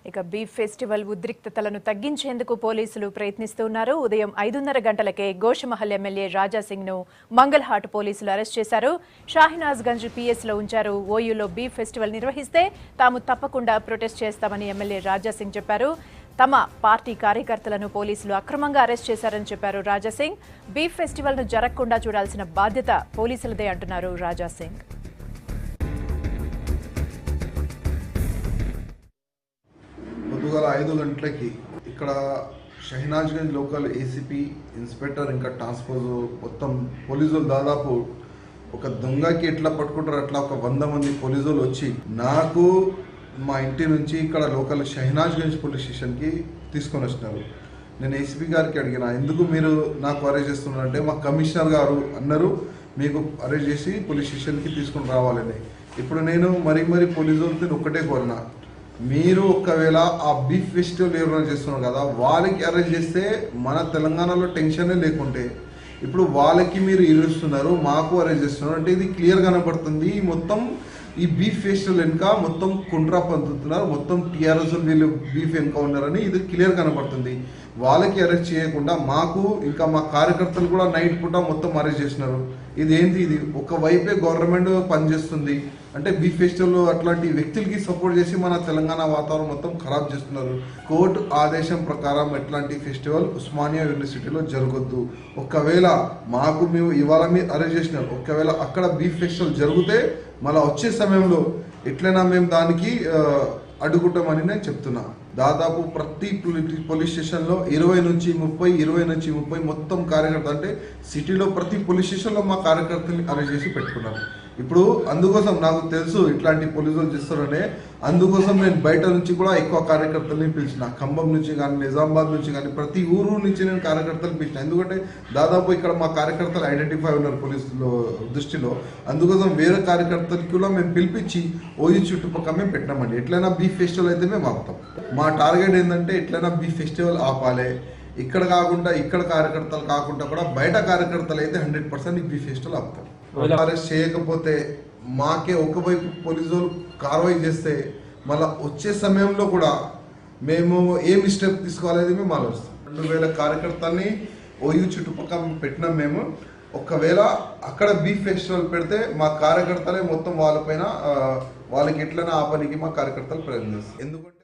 ఇక beef festival ఉద్రిక్తతలను తగ్గించేందుకు పోలీసులు ప్రయత్నిస్తున్నారు. ఉదయం 5:30 గంటలకే గోషమహల్ ఎమ్మెల్యే రాజాసింగ్ ను మంగల్హాట్ పోలీసులు అరెస్ట్ చేశారు. షాహినాజ్ గంజ్ పిఎస్ లో ఉంచారు. ఓయూలో బీఫ్ ఫెస్టివల్ నిర్వహిస్తే తాము తప్పకుండా ప్రొటెస్ట్ చేస్తామని ఎమ్మెల్యే రాజాసింగ్ చెప్పారు. తమ పార్టీ కార్యకర్తలను పోలీసులు అక్రమంగా అరెస్ట్ చేశారని చెప్పారు రాజాసింగ్. బీఫ్ ఫెస్టివల్ ను జరగకుండా చూడాల్సిన బాధ్యత పోలీసులదే అంటున్నారు రాజాసింగ్. పొద్దుగాల 5 గంటలకి ఇక్కడ షహనాజ్గంజ్ లోకల్ ఏసీపీ ఇన్స్పెక్టర్ ఇంకా టాస్క్ ఫోర్స్ మొత్తం పోలీసులు దాదాపు ఒక దొంగకి ఎట్లా పట్టుకుంటారు అట్లా ఒక 100 మంది పోలీసులు వచ్చి నాకు మా ఇంటి నుంచి ఇక్కడ లోకల్ షహనాజ్గంజ్ పోలీస్ స్టేషన్కి తీసుకొని వచ్చినారు. నేను ఏసీపీ గారికి అడిగిన ఎందుకు మీరు నాకు అరెస్ట్ చేస్తున్నారంటే మా కమిషనర్ గారు అన్నారు మీకు అరెస్ట్ చేసి పోలీస్ స్టేషన్కి తీసుకొని రావాలని. ఇప్పుడు నేను మరీ పోలీసులతో ఒక్కటే కోరినా, మీరు ఒకవేళ ఆ బీఫ్ ఫెస్టివల్ ఎవరైనా చేస్తున్నారు కదా వాళ్ళకి అరెస్ట్ చేస్తే మన తెలంగాణలో టెన్షనే లేకుంటే ఇప్పుడు వాళ్ళకి మీరు ఇరుస్తున్నారు, మాకు అరెస్ట్ చేస్తున్నారు అంటే ఇది క్లియర్ కనపడుతుంది. మొత్తం ఈ బీఫ్ ఫెస్టివల్ వెనుక మొత్తం కుంట్రా పంతుతున్నారు, మొత్తం టీఆర్ఎస్ వీళ్ళు బీఫ్ వెనుక ఉన్నారని ఇది క్లియర్ కనపడుతుంది. వాళ్ళకి అరెస్ట్ చేయకుండా మాకు ఇంకా మా కార్యకర్తలు కూడా నైట్ పూట మొత్తం అరెస్ట్ చేసినారు. ఇదేంటి ఇది ఒకవైపే గవర్నమెంట్ పనిచేస్తుంది అంటే బీఫ్ ఫెస్టివల్ అట్లాంటి వ్యక్తులకి సపోర్ట్ చేసి మన తెలంగాణ వాతావరణం మొత్తం ఖరాబ్ చేస్తున్నారు. కోర్టు ఆదేశం ప్రకారం ఎట్లాంటి ఫెస్టివల్ ఉస్మానియా యూనివర్సిటీలో జరగొద్దు. ఒకవేళ మాకు మేము ఇవాళ మీరు అరెస్ట్ చేసినారు, ఒకవేళ అక్కడ బీఫ్ ఫెస్టివల్ జరిగితే మళ్ళీ వచ్చే సమయంలో ఎట్లయినా మేము దానికి అడ్డుకుంటామని నేను చెప్తున్నా. దాదాపు ప్రతి పోలీస్ స్టేషన్లో 20 నుంచి 30 మొత్తం కార్యకర్త అంటే సిటీలో ప్రతి పోలీస్ స్టేషన్లో మా కార్యకర్తల్ని అరెస్ట్ చేసి పెట్టుకున్నారు. ఇప్పుడు అందుకోసం నాకు తెలుసు ఇట్లాంటి పోలీసులు చేస్తారనే, అందుకోసం నేను బయట నుంచి కూడా ఎక్కువ కార్యకర్తల్ని పిలిచిన, ఖమ్మం నుంచి కానీ నిజామాబాద్ నుంచి కానీ ప్రతి ఊరు నుంచి నేను కార్యకర్తలు పిలిచిన. ఎందుకంటే దాదాపు ఇక్కడ మా కార్యకర్తలు ఐడెంటిఫై ఉన్నారు పోలీసుల దృష్టిలో. అందుకోసం వేరే కార్యకర్తలకి కూడా మేము పిలిపించి ఓయూ చుట్టుపక్కల మేము పెట్టినామండి. ఎట్లయినా బీఫ్ ఫెస్టివల్ అయితే మేము ఆపుతాం. మా టార్గెట్ ఏంటంటే ఎట్లయినా బీఫ్ ఫెస్టివల్ ఆపాలి. ఇక్కడ కాకుండా ఇక్కడ కార్యకర్తలు కాకుండా కూడా బయట కార్యకర్తలు అయితే 100% ఈ బీఫ్ ఫెస్టివల్ ఆపుతాం. అరెస్ట్ చేయకపోతే మాకే ఒకవైపు పోలీసులు కార్రవాయి చేస్తే మళ్ళీ వచ్చే సమయంలో కూడా మేము ఏమి స్టెప్ తీసుకోవాలనేది మేము ఆలోచిస్తాం. 2000 కార్యకర్తల్ని ఓయూ చుట్టుపక్కల పెట్టినాం మేము. ఒకవేళ అక్కడ బీఫ్ ఫెస్టివల్ పెడితే మా కార్యకర్తలే మొత్తం వాళ్ళపైన వాళ్ళకి ఎట్లైనా ఆపనికి మా కార్యకర్తలు ప్రయత్నం చేస్తారు. ఎందుకంటే